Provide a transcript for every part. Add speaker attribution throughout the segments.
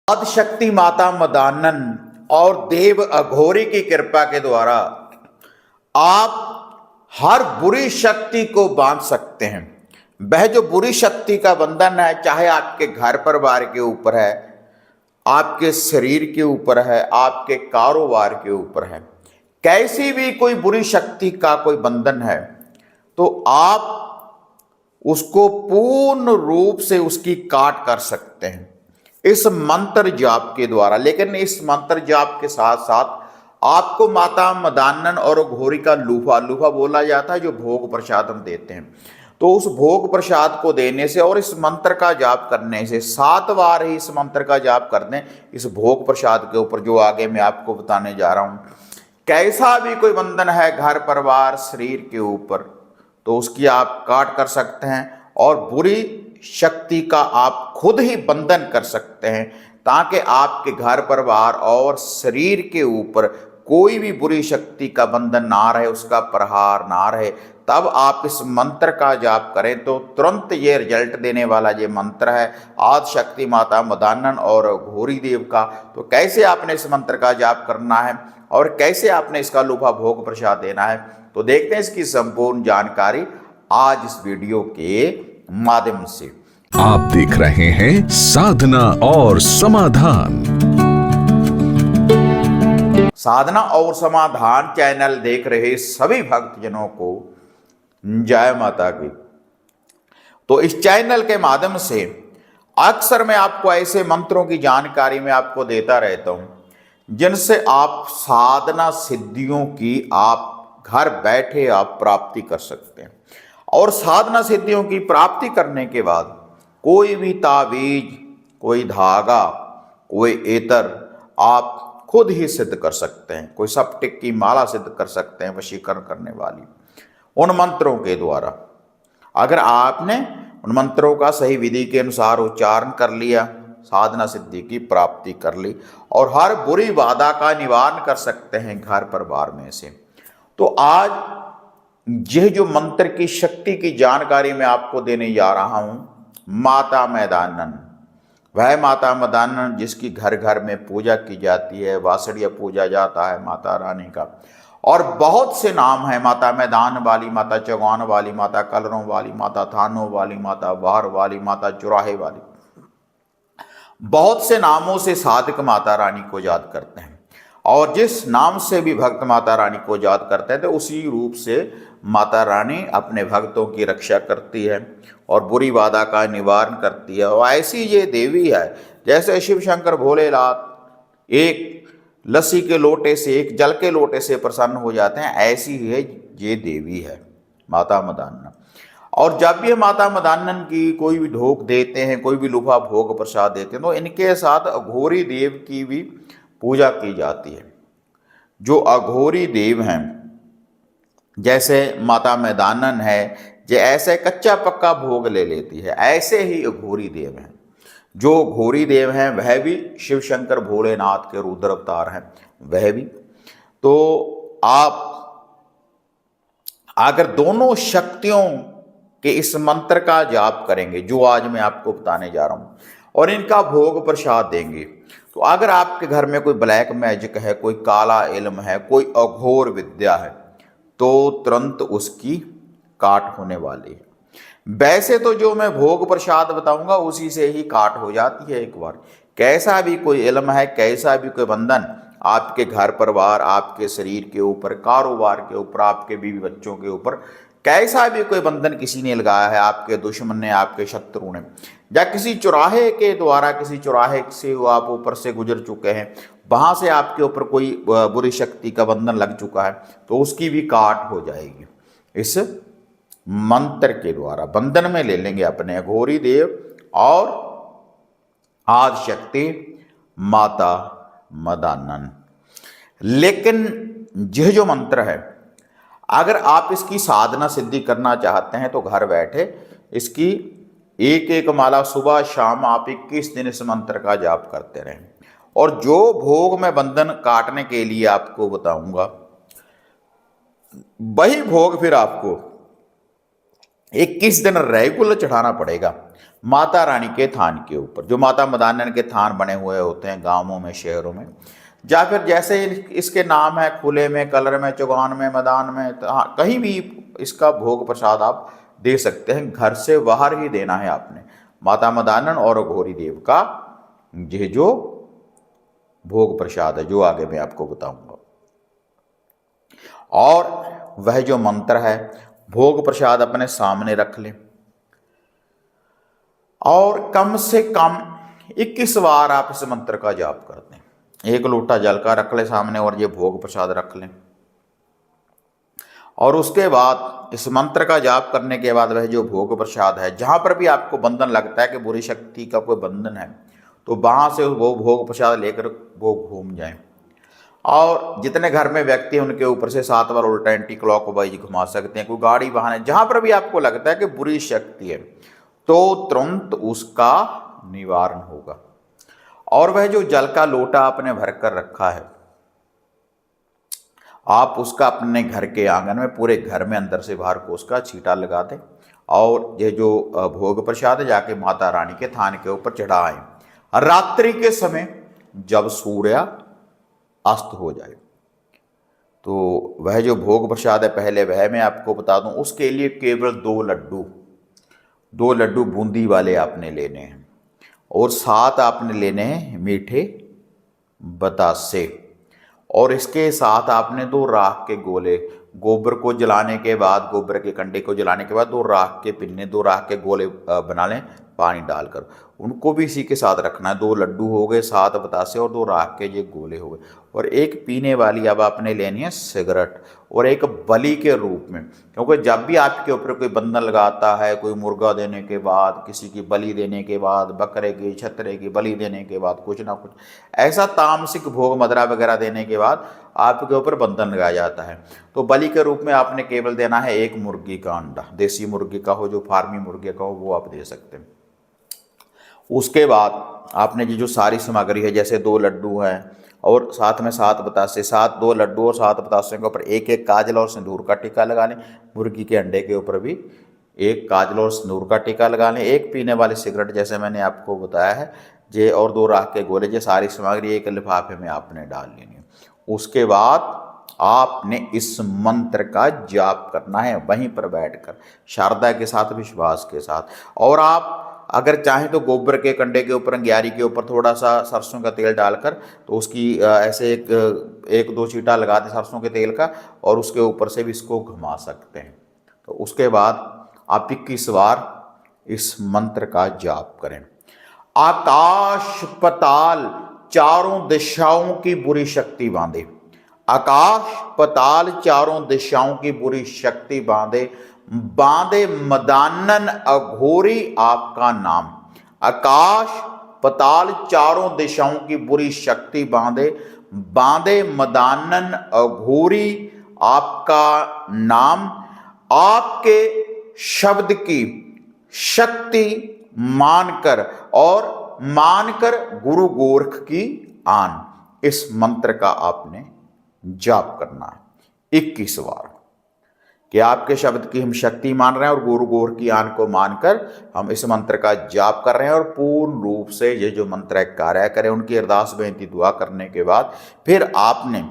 Speaker 1: आदिशक्ति माता मदानन और देव अघोरी की कृपा के द्वारा आप हर बुरी शक्ति को बांध सकते हैं। वह जो बुरी शक्ति का बंधन है, चाहे आपके घर परिवार के ऊपर है, आपके शरीर के ऊपर है, आपके कारोबार के ऊपर है, कैसी भी कोई बुरी शक्ति का कोई बंधन है, तो आप उसको पूर्ण रूप से उसकी काट कर सकते हैं इस मंत्र जाप के द्वारा। लेकिन इस मंत्र जाप के साथ साथ आपको माता मदानन और घोरी का लूफा लूफा बोला जाता है, जो भोग प्रसाद हम देते हैं, तो उस भोग प्रसाद को देने से और इस मंत्र का जाप करने से 7 बार ही इस मंत्र का जाप कर दें इस भोग प्रसाद के ऊपर, जो आगे मैं आपको बताने जा रहा हूं। कैसा भी कोई बंधन है घर परिवार शरीर के ऊपर, तो उसकी आप काट कर सकते हैं और बुरी शक्ति का आप खुद ही बंधन कर सकते हैं, ताकि आपके घर परिवार और शरीर के ऊपर कोई भी बुरी शक्ति का बंधन ना रहे, उसका प्रहार ना रहे। तब आप इस मंत्र का जाप करें तो तुरंत ये रिजल्ट देने वाला ये मंत्र है आदिशक्ति माता मदानन और घोरी देव का। तो कैसे आपने इस मंत्र का जाप करना है और कैसे आपने इसका लूफा भोग प्रसाद देना है, तो देखते हैं इसकी संपूर्ण जानकारी आज इस वीडियो के माध्यम से।
Speaker 2: आप देख रहे हैं साधना और समाधान।
Speaker 1: साधना और समाधान चैनल देख रहे सभी भक्तजनों को जय माता की। तो इस चैनल के माध्यम से अक्सर मैं आपको ऐसे मंत्रों की जानकारी में आपको देता रहता हूं जिनसे आप साधना सिद्धियों की आप घर बैठे आप प्राप्ति कर सकते हैं। और साधना सिद्धियों की प्राप्ति करने के बाद कोई भी तावीज, कोई धागा, कोई एतर आप खुद ही सिद्ध कर सकते हैं। कोई सप्टिक की माला सिद्ध कर सकते हैं वशीकरण करने वाली उन मंत्रों के द्वारा। अगर आपने उन मंत्रों का सही विधि के अनुसार उच्चारण कर लिया, साधना सिद्धि की प्राप्ति कर ली और हर बुरी बाधा का निवारण कर सकते हैं घर परिवार में से। तो आज यह जो मंत्र की शक्ति की जानकारी मैं आपको देने जा रहा हूं, माता मदानन, वह माता मदानन जिसकी घर घर में पूजा की जाती है, वासड़िया पूजा जाता है माता रानी का। और बहुत से नाम है, माता मैदान वाली, माता चौगान वाली, माता कलरों वाली, माता थानों वाली, माता बाहर वाली, माता चुराहे वाली, बहुत से नामों से साधक माता रानी को याद करते हैं। और जिस नाम से भी भक्त माता रानी को याद करते हैं तो उसी रूप से माता रानी अपने भक्तों की रक्षा करती है और बुरी बाधा का निवारण करती है। और ऐसी ये देवी है जैसे शिव शंकर भोलेनाथ एक लस्सी के लोटे से, एक जल के लोटे से प्रसन्न हो जाते हैं, ऐसी ही है ये देवी है माता मदानन। और जब भी माता मदानन की कोई भी ढोक देते हैं, कोई भी लूफा भोग प्रसाद देते हैं, तो इनके साथ अघोरी देव की भी पूजा की जाती है। जो अघोरी देव हैं, जैसे माता मैदानन है, जो ऐसे कच्चा पक्का भोग ले लेती है, ऐसे ही अघोरी देव हैं। जो घोरी देव हैं वह भी शिव शंकर भोलेनाथ के रुद्र अवतार हैं, वह भी। तो आप अगर दोनों शक्तियों के इस मंत्र का जाप करेंगे जो आज मैं आपको बताने जा रहा हूं, और इनका भोग प्रसाद देंगे, तो अगर आपके घर में कोई ब्लैक मैजिक है, कोई काला इल्म है, कोई अघोर विद्या है, तो तुरंत उसकी काट होने वाली है। वैसे तो जो मैं भोग प्रसाद बताऊंगा उसी से ही काट हो जाती है एक बार। कैसा भी कोई इल्म है, कैसा भी कोई बंधन आपके घर परिवार, आपके शरीर के ऊपर, कारोबार के ऊपर, आपके बीवी बच्चों के ऊपर, कैसा भी कोई बंधन किसी ने लगाया है, आपके दुश्मन ने, आपके शत्रु ने, या किसी चौराहे के द्वारा, किसी चौराहे से आप ऊपर से गुजर चुके हैं, वहां से आपके ऊपर कोई बुरी शक्ति का बंधन लग चुका है, तो उसकी भी काट हो जाएगी इस मंत्र के द्वारा। बंधन में ले लेंगे अपने अघोरी देव और आदिशक्ति माता मदानन। लेकिन यह जो मंत्र है, अगर आप इसकी साधना सिद्धि करना चाहते हैं तो घर बैठे इसकी एक एक माला सुबह शाम आप 21 दिन इस मंत्र का जाप करते रहें। और जो भोग मैं बंधन काटने के लिए आपको बताऊंगा, वही भोग फिर आपको 21 दिन रेगुलर चढ़ाना पड़ेगा माता रानी के थान के ऊपर, जो माता मदानन के थान बने हुए होते हैं गांवों में, शहरों में, या फिर जैसे इसके नाम है खुले में, कलर में, चौगान में, मैदान में, कहीं भी इसका भोग प्रसाद आप दे सकते हैं। घर से बाहर ही देना है आपने। माता मदानन और अघोरी देव का ये जो भोग प्रसाद है, जो आगे मैं आपको बताऊंगा। और वह जो मंत्र है, भोग प्रसाद अपने सामने रख लें और कम से कम 21 बार आप इस मंत्र का जाप कर दें। 1 लोटा जल का रख लें सामने और ये भोग प्रसाद रख लें। और उसके बाद इस मंत्र का जाप करने के बाद वह जो भोग प्रसाद है, जहाँ पर भी आपको बंधन लगता है कि बुरी शक्ति का कोई बंधन है, तो वहाँ से वो भोग प्रसाद लेकर वो घूम जाएं। और जितने घर में व्यक्ति हैं उनके ऊपर से 7 बार उल्टा एंटी क्लॉकवाइज घुमा सकते हैं। कोई गाड़ी वाहन है, जहाँ पर भी आपको लगता है कि बुरी शक्ति है, तो तुरंत उसका निवारण होगा। और वह जो जल का लोटा आपने भर कर रखा है, आप उसका अपने घर के आंगन में, पूरे घर में अंदर से बाहर को उसका छींटा लगा दें। और ये जो भोग प्रसाद है जाके माता रानी के थान के ऊपर चढ़ाएं। रात्रि के समय जब सूर्य अस्त हो जाए, तो वह जो भोग प्रसाद है, पहले वह मैं आपको बता दूं, उसके लिए केवल 2 लड्डू बूंदी वाले आपने लेने हैं और 7 आपने लेने हैं मीठे बतासे। और इसके साथ आपने 2 राख के गोले, गोबर को जलाने के बाद, गोबर के कंडे को जलाने के बाद 2 राख के पिन्ने, 2 राख के गोले बना लें पानी डालकर, उनको भी इसी के साथ रखना है। 2 लड्डू हो गए, 7 बतासे और 2 राख के ये गोले हो गए। और एक पीने वाली अब आपने लेनी है सिगरेट, और एक बलि के रूप में, क्योंकि जब भी आपके ऊपर कोई बंधन लगाता है, कोई मुर्गा देने के बाद, किसी की बलि देने के बाद, बकरे की, छतरे की बलि देने के बाद, कुछ ना कुछ ऐसा तामसिक भोग मदरा वगैरह देने के बाद आपके ऊपर बंधन लगाया जाता है। तो बलि के रूप में आपने केवल देना है 1 मुर्गी का अंडा, देसी मुर्गी का हो, जो फार्मी मुर्गे का हो, वो आप दे सकते हैं। उसके बाद आपने ये जो सारी सामग्री है, जैसे 2 लड्डू हैं और साथ में 7 बतासे, 2 लड्डू और 7 बतासे के ऊपर 1 काजल और सिंदूर का टीका लगा लें। मुर्गी के अंडे के ऊपर भी 1 काजल और सिंदूर का टीका लगा लें। 1 पीने वाली सिगरेट, जैसे मैंने आपको बताया है, ये और 2 राख के गोले, ये सारी सामग्री 1 लिफाफे में आपने डाल लेनी है। उसके बाद आपने इस मंत्र का जाप करना है वहीं पर बैठकर, श्रद्धा के साथ, विश्वास के साथ। और आप अगर चाहें तो गोबर के कंडे के ऊपर, अंगियारी के ऊपर थोड़ा सा सरसों का तेल डालकर, तो उसकी ऐसे 1-2 छींटा लगा दें सरसों के तेल का, और उसके ऊपर से भी इसको घुमा सकते हैं। तो उसके बाद आप 21 बार इस मंत्र का जाप करें। आकाश पताल चारों दिशाओं की बुरी शक्ति बांधे, आकाश पताल चारों दिशाओं की बुरी शक्ति बांधे, बांधे मदानन अघोरी आपका नाम। आकाश पताल चारों दिशाओं की बुरी शक्ति बांधे, बांधे मदानन अघोरी आपका नाम। आपके शब्द की शक्ति मानकर और मानकर गुरु गोरख की आन, इस मंत्र का आपने जाप करना है 21 बार, कि आपके शब्द की हम शक्ति मान रहे हैं और गुरु गोरख की आन को मानकर हम इस मंत्र का जाप कर रहे हैं। और पूर्ण रूप से ये जो मंत्र कार्य करें, उनकी अरदास बेनती दुआ करने के बाद फिर आपने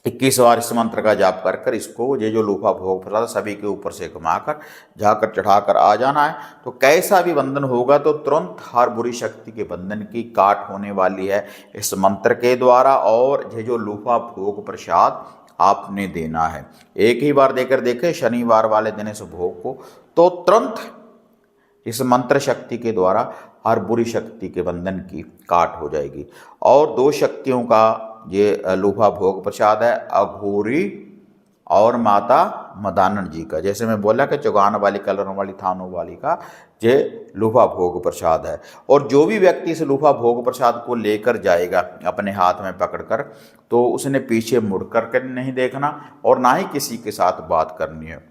Speaker 1: 21 बार इस मंत्र का जाप कर कर इसको, ये जो लूफा भोग प्रसाद सभी के ऊपर से घुमाकर जाकर चढ़ाकर आ जाना है। तो कैसा भी बंधन होगा तो तुरंत हर बुरी शक्ति के बंधन की काट होने वाली है इस मंत्र के द्वारा। और ये जो लूफा भोग प्रसाद आपने देना है, एक ही बार देकर देखें शनिवार वाले दिन इस भोग को, तो तुरंत इस मंत्र शक्ति के द्वारा हर बुरी शक्ति के बंधन की काट हो जाएगी। और 2 शक्तियों का ये लूफा भोग प्रसाद है, अघोरी और माता मदानन जी का। जैसे मैं बोला कि चौगान वाली, कलरों वाली, थानों वाली का ये लूफा भोग प्रसाद है। और जो भी व्यक्ति इस लूफा भोग प्रसाद को लेकर जाएगा अपने हाथ में पकड़कर, तो उसने पीछे मुड़ कर नहीं देखना और ना ही किसी के साथ बात करनी है।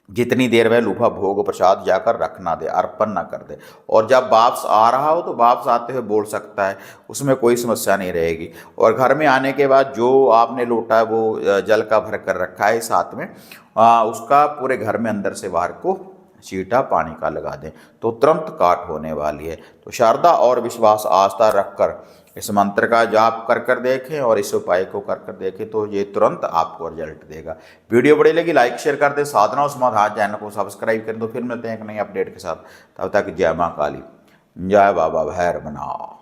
Speaker 1: जितनी देर वह लूफा भोग प्रसाद जाकर रख ना दे, अर्पण ना कर दे। और जब वापस आ रहा हो तो वापस आते हुए बोल सकता है, उसमें कोई समस्या नहीं रहेगी। और घर में आने के बाद जो आपने लोटा वो जल का भर कर रखा है साथ में, उसका पूरे घर में अंदर से बाहर को छींटा पानी का लगा दें तो तुरंत काट होने वाली है। तो श्रद्धा और विश्वास आस्था रखकर इस मंत्र का जाप कर देखें और इस उपाय को कर देखें तो ये तुरंत आपको रिजल्ट देगा। वीडियो बढ़िया लगी लाइक शेयर कर दें, साधना और समाधान चैनल को सब्सक्राइब करें। तो फिर मिलते हैं एक नई अपडेट के साथ, तब तक जय माँ काली, जय बाबा भैरवनाथ।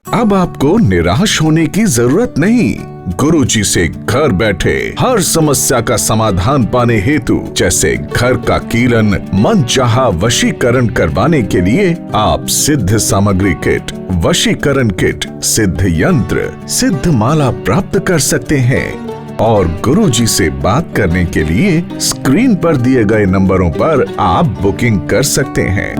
Speaker 2: अब आपको निराश होने की जरूरत नहीं। गुरुजी से घर बैठे हर समस्या का समाधान पाने हेतु, जैसे घर का कीलन, मनचाहा वशीकरण करवाने के लिए आप सिद्ध सामग्री किट, वशीकरण किट, सिद्ध यंत्र, सिद्ध माला प्राप्त कर सकते हैं। और गुरुजी से बात करने के लिए स्क्रीन पर दिए गए नंबरों पर आप बुकिंग कर सकते हैं।